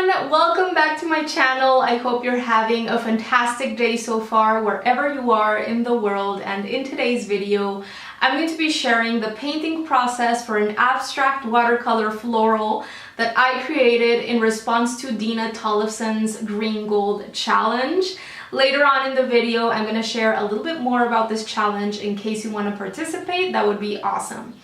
everyone, welcome back to my channel. I hope you're having a fantastic day so far wherever you are in the world, and in today's video I'm going to be sharing the painting process for an abstract watercolor floral that I created in response to Dina Tollefson's Green Gold Challenge. Later on in the video I'm going to share a little bit more about this challenge in case you want to participate. That would be awesome.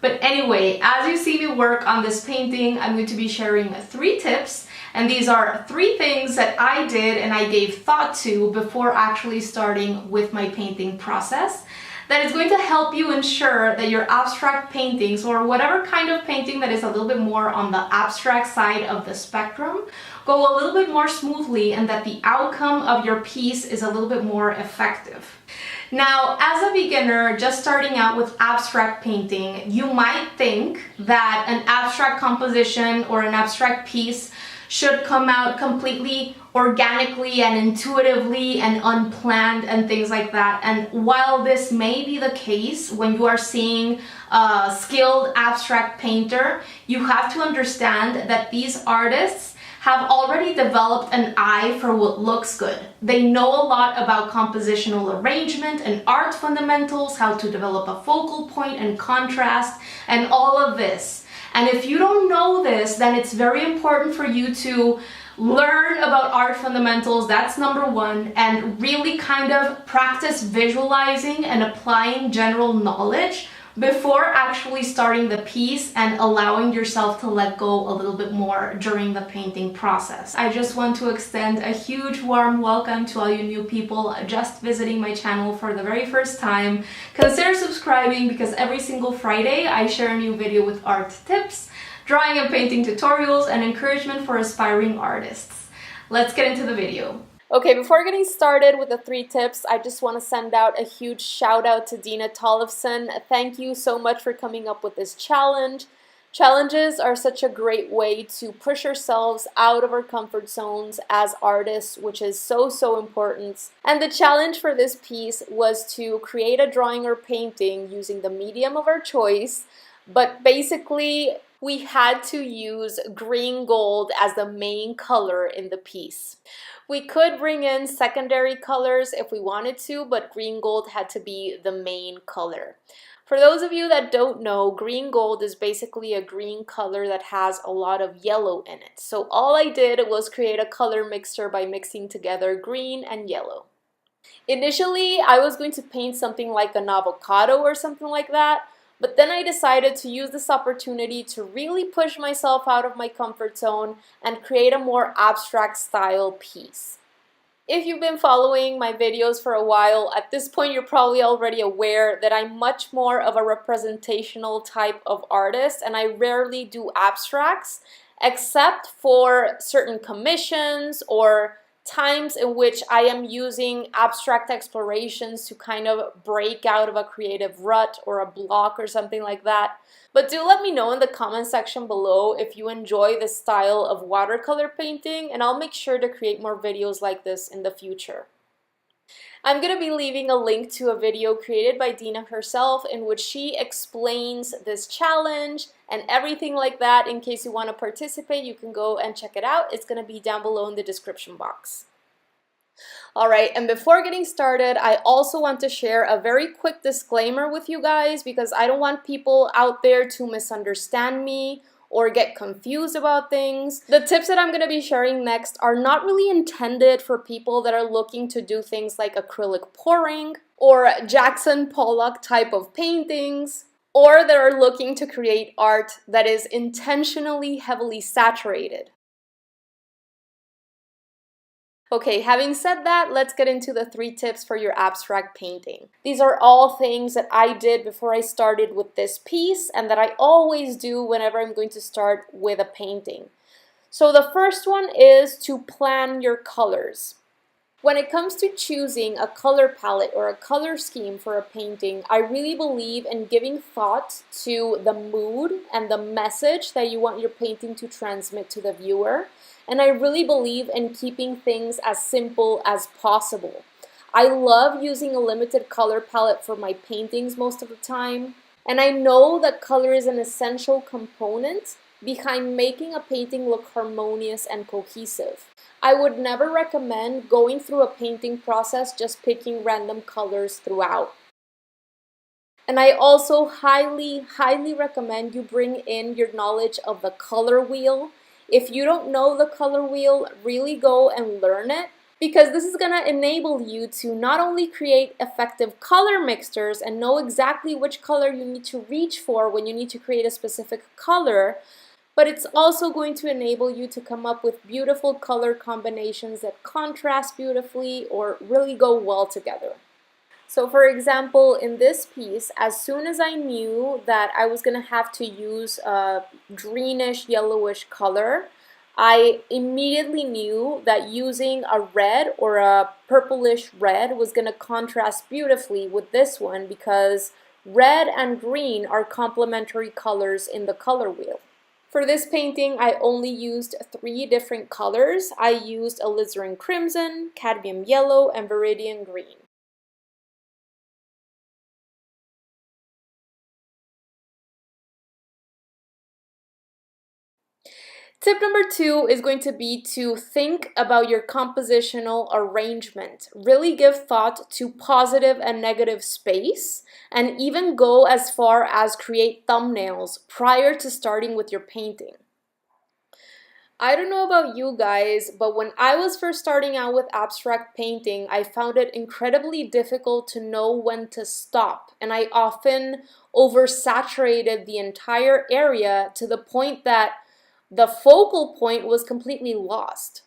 But anyway, as you see me work on this painting, I'm going to be sharing 3 tips, and these are 3 things that I did and I gave thought to before actually starting with my painting process. That is going to help you ensure that your abstract paintings, or whatever kind of painting that is a little bit more on the abstract side of the spectrum, go a little bit more smoothly and that the outcome of your piece is a little bit more effective. Now, as a beginner just starting out with abstract painting, you might think that an abstract composition or an abstract piece should come out completely organically and intuitively and unplanned and things like that. And while this may be the case when you are seeing a skilled abstract painter, you have to understand that these artists have already developed an eye for what looks good. They know a lot about compositional arrangement and art fundamentals, how to develop a focal point and contrast, and all of this. And if you don't know this, then it's very important for you to learn about art fundamentals, that's number 1, and really kind of practice visualizing and applying general knowledge before actually starting the piece and allowing yourself to let go a little bit more during the painting process. I just want to extend a huge warm welcome to all you new people just visiting my channel for the very first time. Consider subscribing because every single Friday I share a new video with art tips, drawing and painting tutorials, and encouragement for aspiring artists. Let's get into the video. Okay, before getting started with the 3 tips, I just want to send out a huge shout out to Dina Tollefson. Thank you so much for coming up with this challenge. Challenges are such a great way to push ourselves out of our comfort zones as artists, which is so important. And the challenge for this piece was to create a drawing or painting using the medium of our choice, but basically we had to use green gold as the main color in the piece. We could bring in secondary colors if we wanted to, but green gold had to be the main color. For those of you that don't know, green gold is basically a green color that has a lot of yellow in it. So all I did was create a color mixture by mixing together green and yellow. Initially, I was going to paint something like an avocado or something like that, but then I decided to use this opportunity to really push myself out of my comfort zone and create a more abstract style piece. If you've been following my videos for a while, at this point you're probably already aware that I'm much more of a representational type of artist, and I rarely do abstracts except for certain commissions or times in which I am using abstract explorations to kind of break out of a creative rut or a block or something like that. But do let me know in the comment section below if you enjoy this style of watercolor painting, and I'll make sure to create more videos like this in the future. I'm going to be leaving a link to a video created by Dina herself in which she explains this challenge and everything like that. In case you want to participate, you can go and check it out. It's going to be down below in the description box. Alright, and before getting started, I also want to share a very quick disclaimer with you guys because I don't want people out there to misunderstand me or get confused about things. The tips that I'm going to be sharing next are not really intended for people that are looking to do things like acrylic pouring or Jackson Pollock type of paintings, or that are looking to create art that is intentionally heavily saturated. Okay, having said that, let's get into the 3 tips for your abstract painting. These are all things that I did before I started with this piece and that I always do whenever I'm going to start with a painting. So the first one is to plan your colors. When it comes to choosing a color palette or a color scheme for a painting, I really believe in giving thought to the mood and the message that you want your painting to transmit to the viewer. And I really believe in keeping things as simple as possible. I love using a limited color palette for my paintings most of the time. And I know that color is an essential component, behind making a painting look harmonious and cohesive. I would never recommend going through a painting process just picking random colors throughout. And I also highly recommend you bring in your knowledge of the color wheel. If you don't know the color wheel, really go and learn it, because this is going to enable you to not only create effective color mixtures and know exactly which color you need to reach for when you need to create a specific color, but it's also going to enable you to come up with beautiful color combinations that contrast beautifully or really go well together. So for example, in this piece, as soon as I knew that I was going to have to use a greenish yellowish color, I immediately knew that using a red or a purplish red was going to contrast beautifully with this one, because red and green are complementary colors in the color wheel. For this painting, I only used 3 different colors. I used alizarin crimson, cadmium yellow, and viridian green. Tip number 2 is going to be to think about your compositional arrangement. Really give thought to positive and negative space, and even go as far as create thumbnails prior to starting with your painting. I don't know about you guys, but when I was first starting out with abstract painting, I found it incredibly difficult to know when to stop, and I often oversaturated the entire area to the point that the focal point was completely lost.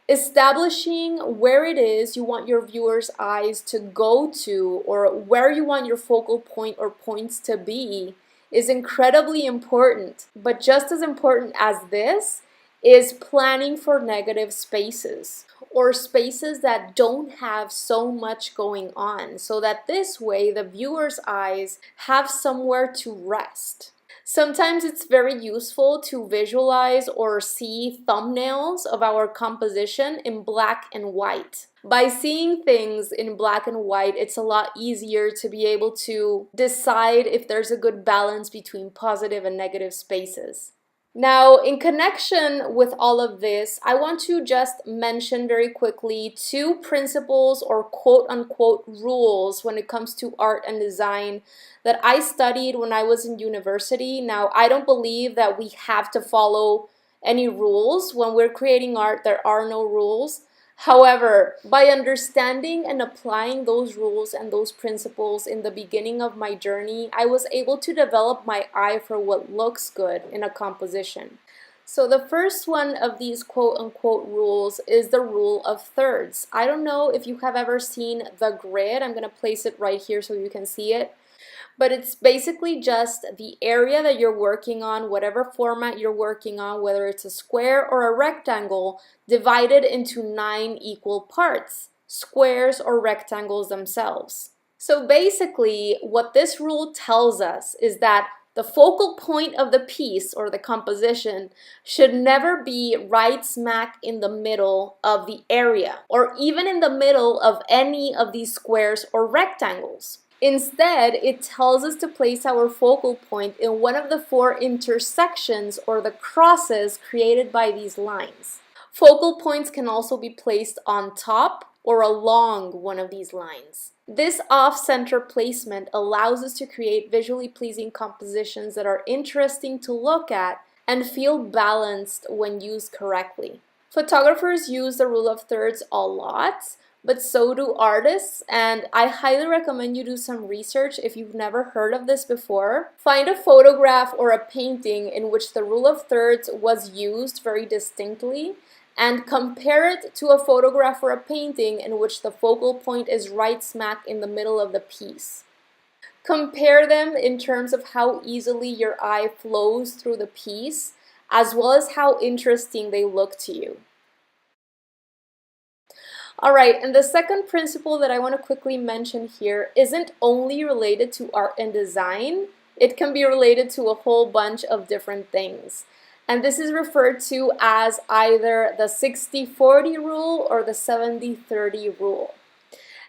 Establishing where it is you want your viewers' eyes to go to, or where you want your focal point or points to be, is incredibly important. But just as important as this is planning for negative spaces, or spaces that don't have so much going on, so that this way the viewer's eyes have somewhere to rest. Sometimes it's very useful to visualize or see thumbnails of our composition in black and white. By seeing things in black and white, it's a lot easier to be able to decide if there's a good balance between positive and negative spaces. Now, in connection with all of this, I want to just mention very quickly 2 principles or quote-unquote rules when it comes to art and design that I studied when I was in university. Now, I don't believe that we have to follow any rules. When we're creating art, there are no rules. However, by understanding and applying those rules and those principles in the beginning of my journey, I was able to develop my eye for what looks good in a composition. So the first one of these quote-unquote rules is the rule of thirds. I don't know if you have ever seen the grid. I'm going to place it right here so you can see it. But it's basically just the area that you're working on, whatever format you're working on, whether it's a square or a rectangle, divided into 9 equal parts, squares or rectangles themselves. So basically, what this rule tells us is that the focal point of the piece or the composition should never be right smack in the middle of the area, or even in the middle of any of these squares or rectangles. Instead, it tells us to place our focal point in one of the 4 intersections or the crosses created by these lines. Focal points can also be placed on top or along one of these lines. This off-center placement allows us to create visually pleasing compositions that are interesting to look at and feel balanced when used correctly. Photographers use the rule of thirds a lot, but so do artists, and I highly recommend you do some research if you've never heard of this before. Find a photograph or a painting in which the rule of thirds was used very distinctly, and compare it to a photograph or a painting in which the focal point is right smack in the middle of the piece. Compare them in terms of how easily your eye flows through the piece, as well as how interesting they look to you. Alright, and the second principle that I want to quickly mention here isn't only related to art and design, it can be related to a whole bunch of different things. And this is referred to as either the 60-40 rule or the 70-30 rule.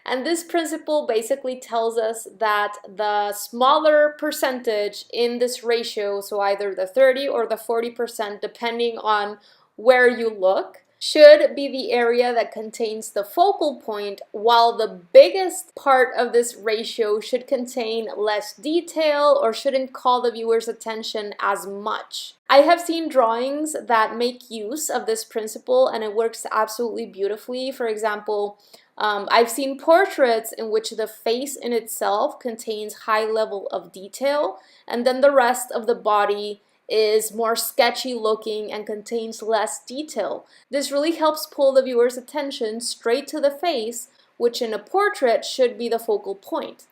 And this principle basically tells us that the smaller percentage in this ratio, so either the 30 or the 40%, depending on where you look, should be the area that contains the focal point, while the biggest part of this ratio should contain less detail or shouldn't call the viewer's attention as much. I have seen drawings that make use of this principle and it works absolutely beautifully. For example, I've seen portraits in which the face in itself contains high level of detail and then the rest of the body is more sketchy looking and contains less detail. This really helps pull the viewer's attention straight to the face, which in a portrait should be the focal point.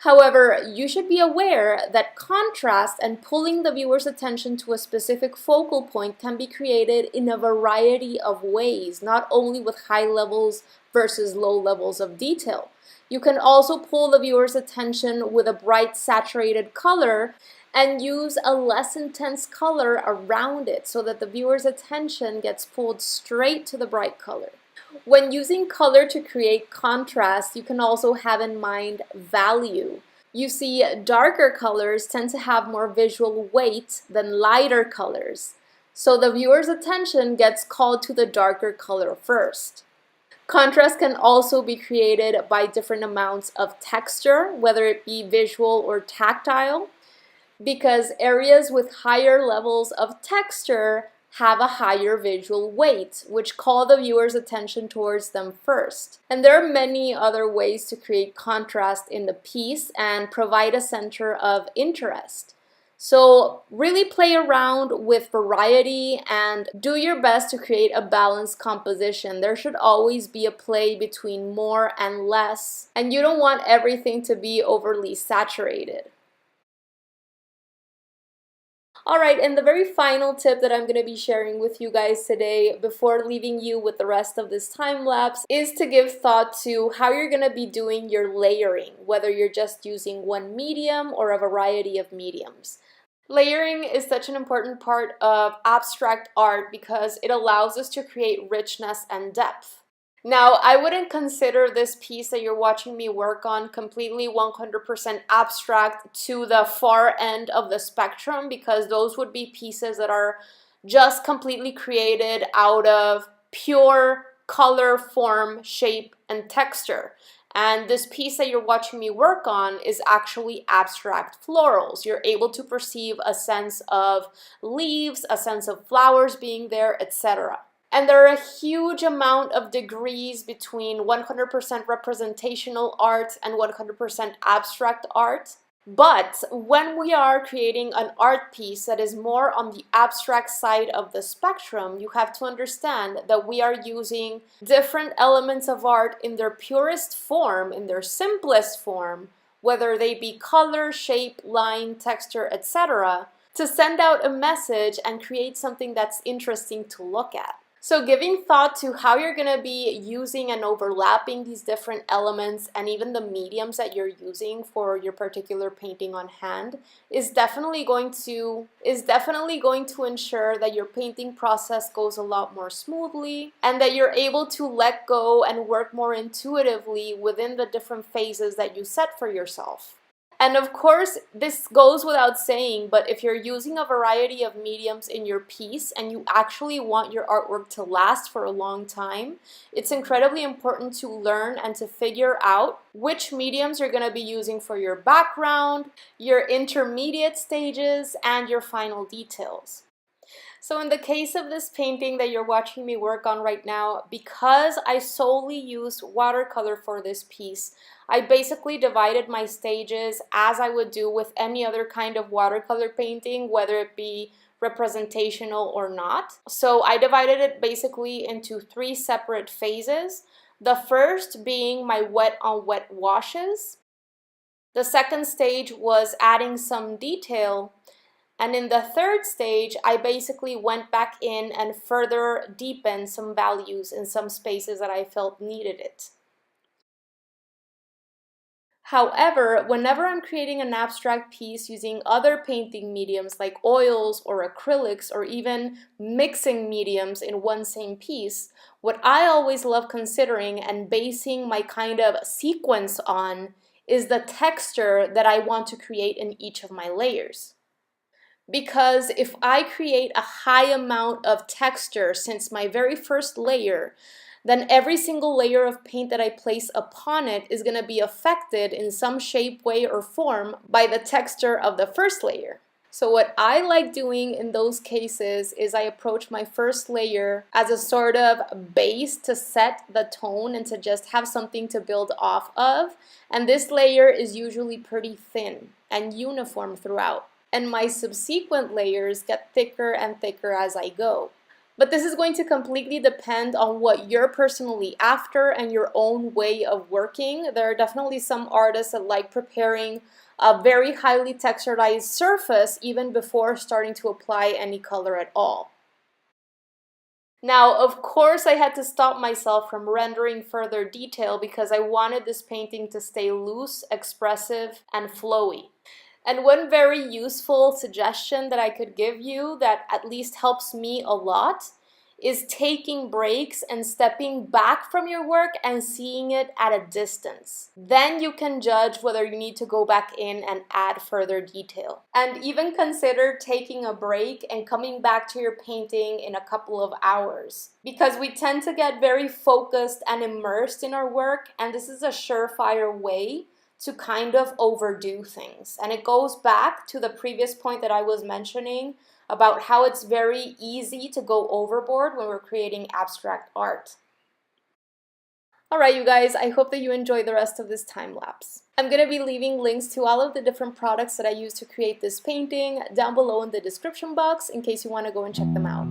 However, you should be aware that contrast and pulling the viewer's attention to a specific focal point can be created in a variety of ways, not only with high levels versus low levels of detail. You can also pull the viewer's attention with a bright saturated color and use a less intense color around it so that the viewer's attention gets pulled straight to the bright color. When using color to create contrast, you can also have in mind value. You see, darker colors tend to have more visual weight than lighter colors, so the viewer's attention gets called to the darker color first. Contrast can also be created by different amounts of texture, whether it be visual or tactile, because areas with higher levels of texture have a higher visual weight, which call the viewer's attention towards them first. And there are many other ways to create contrast in the piece and provide a center of interest. So really play around with variety and do your best to create a balanced composition. There should always be a play between more and less, and you don't want everything to be overly saturated. Alright, and the very final tip that I'm going to be sharing with you guys today before leaving you with the rest of this time lapse is to give thought to how you're going to be doing your layering, whether you're just using one medium or a variety of mediums. Layering is such an important part of abstract art because it allows us to create richness and depth. Now, I wouldn't consider this piece that you're watching me work on completely 100% abstract to the far end of the spectrum, because those would be pieces that are just completely created out of pure color, form, shape, and texture. And this piece that you're watching me work on is actually abstract florals. You're able to perceive a sense of leaves, a sense of flowers being there, etc. And there are a huge amount of degrees between 100% representational art and 100% abstract art. But when we are creating an art piece that is more on the abstract side of the spectrum, you have to understand that we are using different elements of art in their purest form, in their simplest form, whether they be color, shape, line, texture, etc., to send out a message and create something that's interesting to look at. So giving thought to how you're going to be using and overlapping these different elements and even the mediums that you're using for your particular painting on hand is definitely going to ensure that your painting process goes a lot more smoothly and that you're able to let go and work more intuitively within the different phases that you set for yourself. And of course, this goes without saying, but if you're using a variety of mediums in your piece and you actually want your artwork to last for a long time, it's incredibly important to learn and to figure out which mediums you're going to be using for your background, your intermediate stages, and your final details. So in the case of this painting that you're watching me work on right now, because I solely used watercolor for this piece, I basically divided my stages as I would do with any other kind of watercolor painting, whether it be representational or not. So I divided it basically into 3 separate phases. The first being my wet on wet washes. The second stage was adding some detail. And in the third stage, I basically went back in and further deepened some values in some spaces that I felt needed it. However, whenever I'm creating an abstract piece using other painting mediums like oils or acrylics or even mixing mediums in one same piece, what I always love considering and basing my kind of sequence on is the texture that I want to create in each of my layers. Because if I create a high amount of texture since my very first layer, then every single layer of paint that I place upon it is going to be affected in some shape, way, or form by the texture of the first layer. So what I like doing in those cases is I approach my first layer as a sort of base to set the tone and to just have something to build off of. And this layer is usually pretty thin and uniform throughout. And my subsequent layers get thicker and thicker as I go. But this is going to completely depend on what you're personally after and your own way of working. There are definitely some artists that like preparing a very highly texturized surface even before starting to apply any color at all. Now, of course, I had to stop myself from rendering further detail because I wanted this painting to stay loose, expressive, and flowy. And one very useful suggestion that I could give you that at least helps me a lot is taking breaks and stepping back from your work and seeing it at a distance. Then you can judge whether you need to go back in and add further detail. And even consider taking a break and coming back to your painting in a couple of hours. Because we tend to get very focused and immersed in our work, and this is a surefire way to kind of overdo things. And it goes back to the previous point that I was mentioning about how it's very easy to go overboard when we're creating abstract art. Alright, you guys, I hope that you enjoy the rest of this time lapse. I'm going to be leaving links to all of the different products that I used to create this painting down below in the description box in case you want to go and check them out.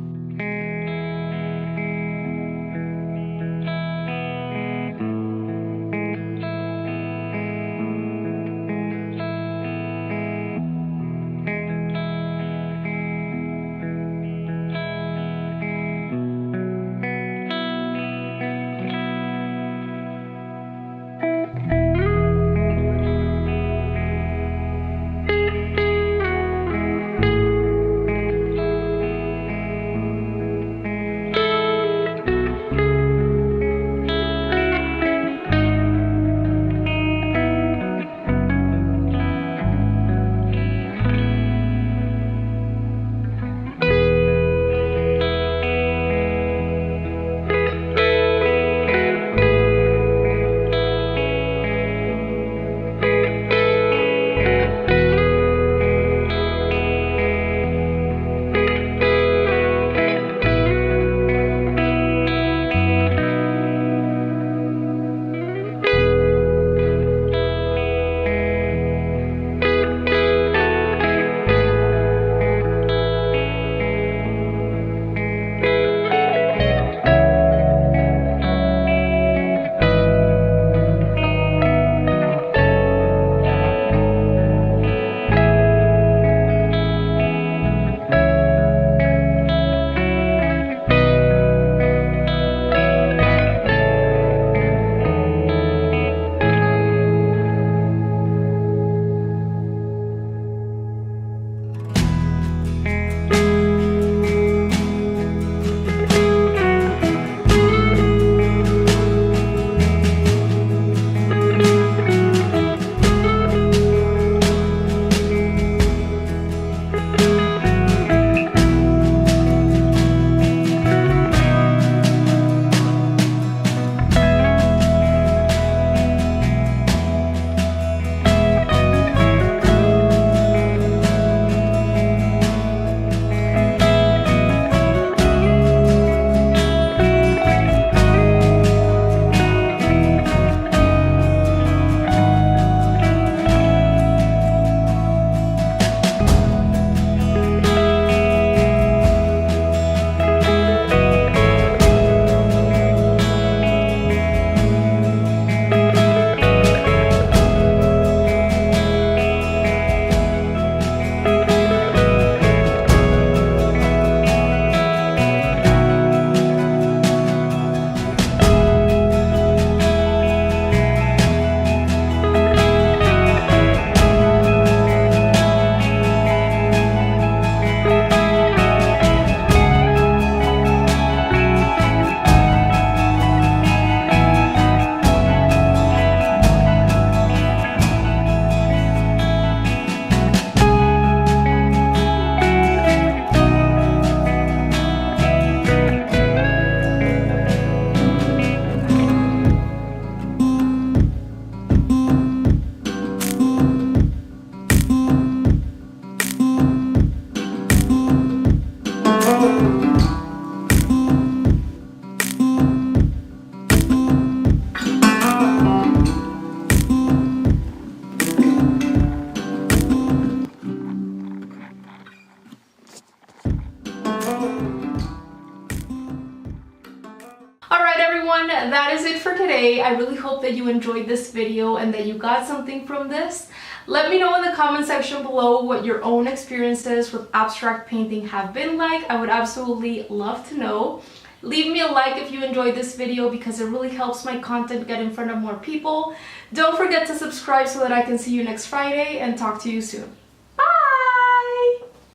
everyone, that is it for today. I really hope that you enjoyed this video and that you got something from this. Let me know in the comment section below what your own experiences with abstract painting have been like. I would absolutely love to know. Leave me a like if you enjoyed this video because it really helps my content get in front of more people. Don't forget to subscribe so that I can see you next Friday and talk to you soon.